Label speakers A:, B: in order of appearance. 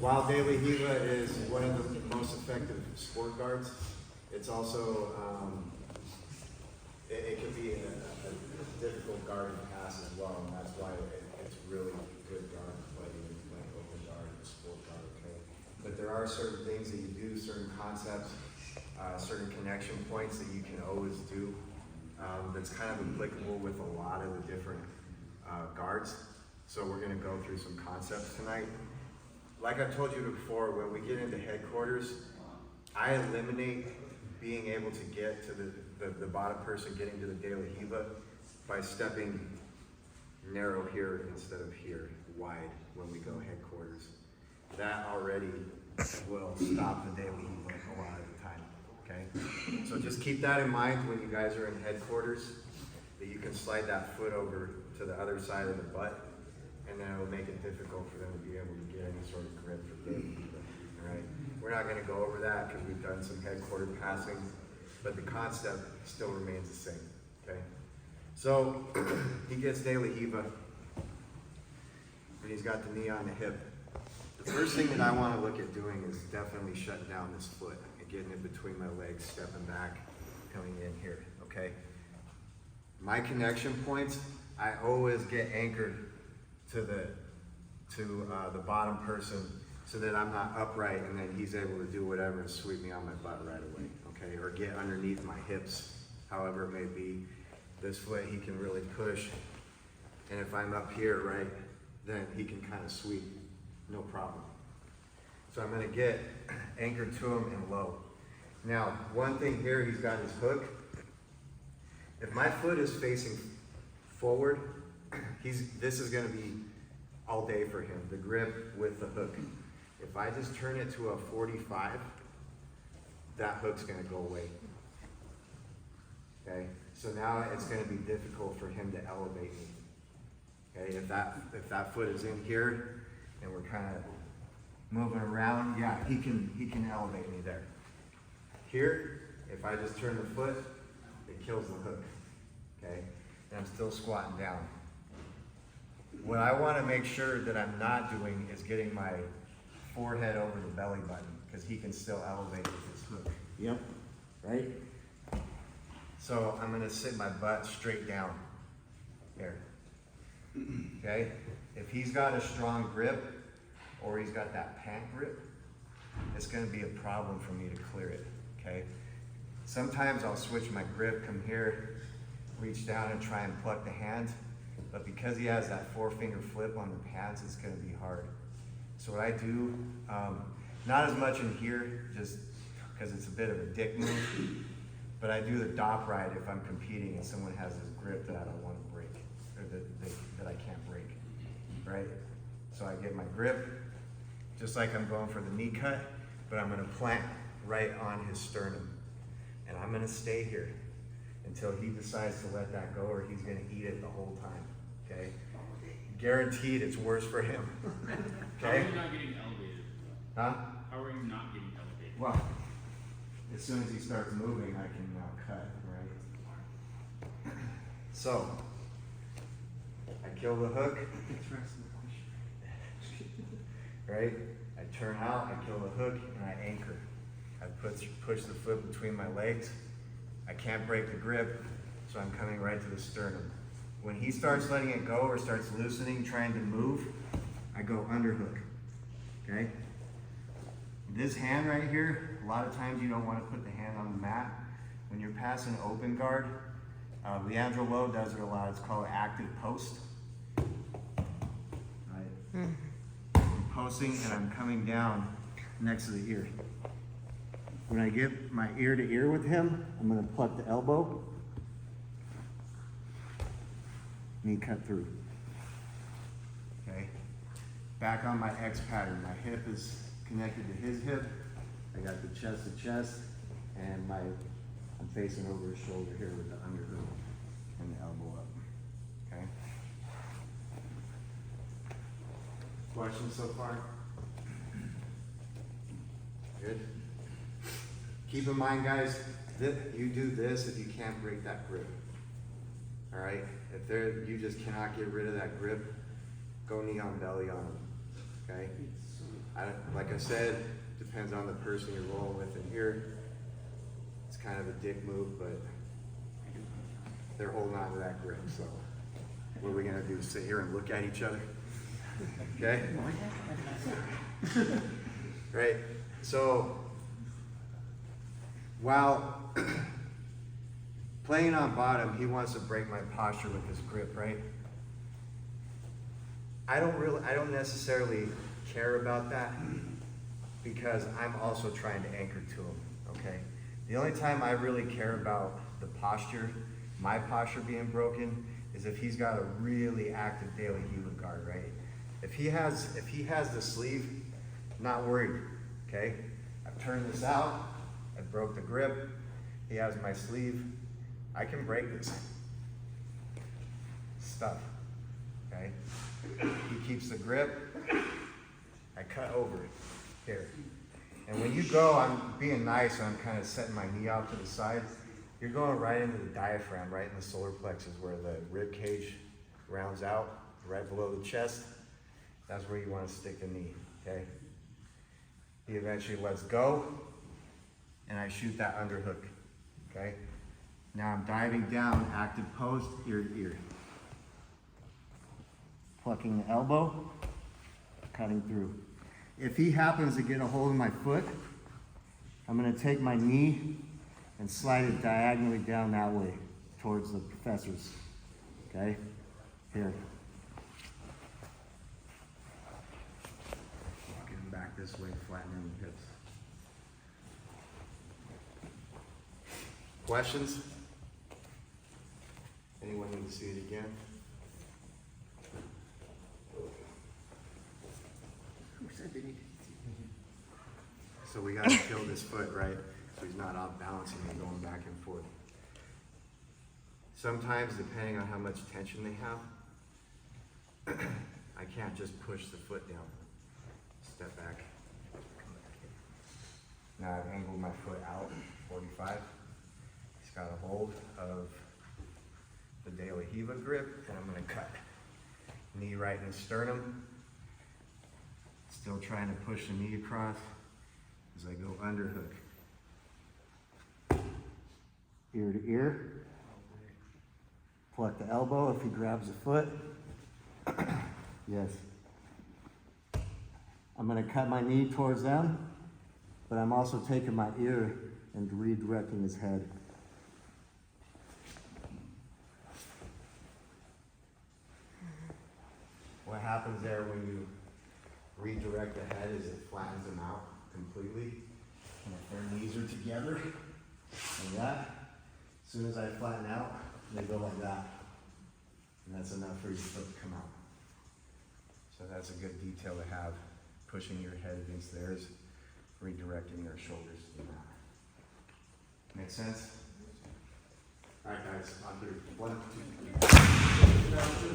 A: While De La Riva is one of the most effective sport guards, it's also, it can be a difficult guard to pass as well, and that's why it's really good guard to play when you play open guard and sport guard, okay? But there are certain things that you do, certain concepts, certain connection points that you can always do, that's kind of applicable with a lot of the different guards. So we're gonna go through some concepts tonight. Like I told you before, when we get into headquarters, I eliminate being able to get to the bottom person getting to the De La Riva by stepping narrow here instead of here, wide, when we go headquarters. That already will stop the De La Riva a lot of the time, okay? So just keep that in mind when you guys are in headquarters, that you can slide that foot over to the other side of the butt, and then it'll make it difficult for them to be able to get any sort of grip for De La Riva, all right? We're not gonna go over that because we've done some headquarter passing, but the concept still remains the same, okay? So, he gets De La Riva, and he's got the knee on the hip. The first thing that I wanna look at doing is definitely shutting down this foot and getting it between my legs, stepping back, coming in here, okay? My connection points, I always get anchored to the bottom person so that I'm not upright and then he's able to do whatever and sweep me on my butt right away, okay? Or get underneath my hips, however it may be. This foot he can really push, and if I'm up here, right, then he can kind of sweep, no problem. So I'm gonna get anchored to him and low. Now, one thing here, he's got his hook. If my foot is facing forward, this is gonna be all day for him, the grip with the hook. If I just turn it to a 45, that hook's gonna go away. Okay, so now it's gonna be difficult for him to elevate me. Okay, if that foot is in here and we're kind of moving around, yeah, he can elevate me there. Here, if I just turn the foot, it kills the hook. Okay, and I'm still squatting down. What I want to make sure that I'm not doing is getting my forehead over the belly button, because he can still elevate with his hook. Yep. Right? So I'm going to sit my butt straight down. There. Okay? If he's got a strong grip, or he's got that pant grip, it's going to be a problem for me to clear it. Okay? Sometimes I'll switch my grip, come here, reach down and try and pluck the hand. But because he has that 4-finger flip on the pads, it's gonna be hard. So what I do, not as much in here, just because it's a bit of a dick move, but I do the dop ride if I'm competing and someone has this grip that I don't want to break, or that I can't break, right? So I get my grip, just like I'm going for the knee cut, but I'm gonna plant right on his sternum. And I'm gonna stay here until he decides to let that go, or he's gonna eat it the whole time, okay? Guaranteed it's worse for him, okay?
B: How are you not getting elevated?
A: Huh?
B: How are you not getting elevated?
A: Well, as soon as he starts moving, I can now cut, right? So, I kill the hook, right? I turn out, I kill the hook, and I anchor. I push the foot between my legs. I can't break the grip, so I'm coming right to the sternum. When he starts letting it go or starts loosening, trying to move, I go underhook, okay? This hand right here, a lot of times you don't want to put the hand on the mat. When you're passing open guard, Leandro Lowe does it a lot. It's called active post. Right? I'm posting and I'm coming down next to the ear. When I get my ear to ear with him, I'm going to pluck the elbow, knee cut through. Okay? Back on my X pattern, my hip is connected to his hip. I got the chest to chest, and I'm facing over his shoulder here with the underhook and the elbow up. Okay? Questions so far? Good? Keep in mind, guys, that you do this if you can't break that grip. All right? If you just cannot get rid of that grip, go knee on belly on them. Okay? Like I said, depends on the person you're rolling with in here. It's kind of a dick move, but they're holding on to that grip, so what are we gonna do, sit here and look at each other? Okay? Right, so while playing on bottom, he wants to break my posture with his grip, right? I don't necessarily care about that because I'm also trying to anchor to him, okay? The only time I really care about the posture, my posture being broken, is if he's got a really active daily Riva guard, right? If he has the sleeve, not worried, okay? I've turned this out, I broke the grip, he has my sleeve, I can break this stuff, okay? He keeps the grip, I cut over here. And when you go, I'm being nice and I'm kind of setting my knee out to the side. You're going right into the diaphragm, right in the solar plexus where the rib cage rounds out, right below the chest. That's where you want to stick the knee, okay? He eventually lets go, and I shoot that underhook, okay? Now I'm diving down, active post, ear to ear. Plucking the elbow, cutting through. If he happens to get a hold of my foot, I'm gonna take my knee and slide it diagonally down that way towards the professors, okay? Here. Getting back this way, flattening the hips. Questions? Anyone need to see it again? So we gotta kill this foot, right? So he's not off balancing and going back and forth. Sometimes, depending on how much tension they have, I can't just push the foot down. Step back. Come back in. Now I've angled my foot out, 45. He's got a hold of the De La Riva grip, and I'm gonna cut. Knee right in the sternum. Still trying to push the knee across as I go underhook. Ear to ear. Pluck the elbow if he grabs the foot. Yes. I'm gonna cut my knee towards them, but I'm also taking my ear and redirecting his head. What happens there when you redirect the head is it flattens them out completely. And if their knees are together, like that, as soon as I flatten out, they go like that. And that's enough for your foot to come out. So that's a good detail to have, pushing your head against theirs, redirecting their shoulders to that. Make sense? All right, guys, on through. 1, 2, 3.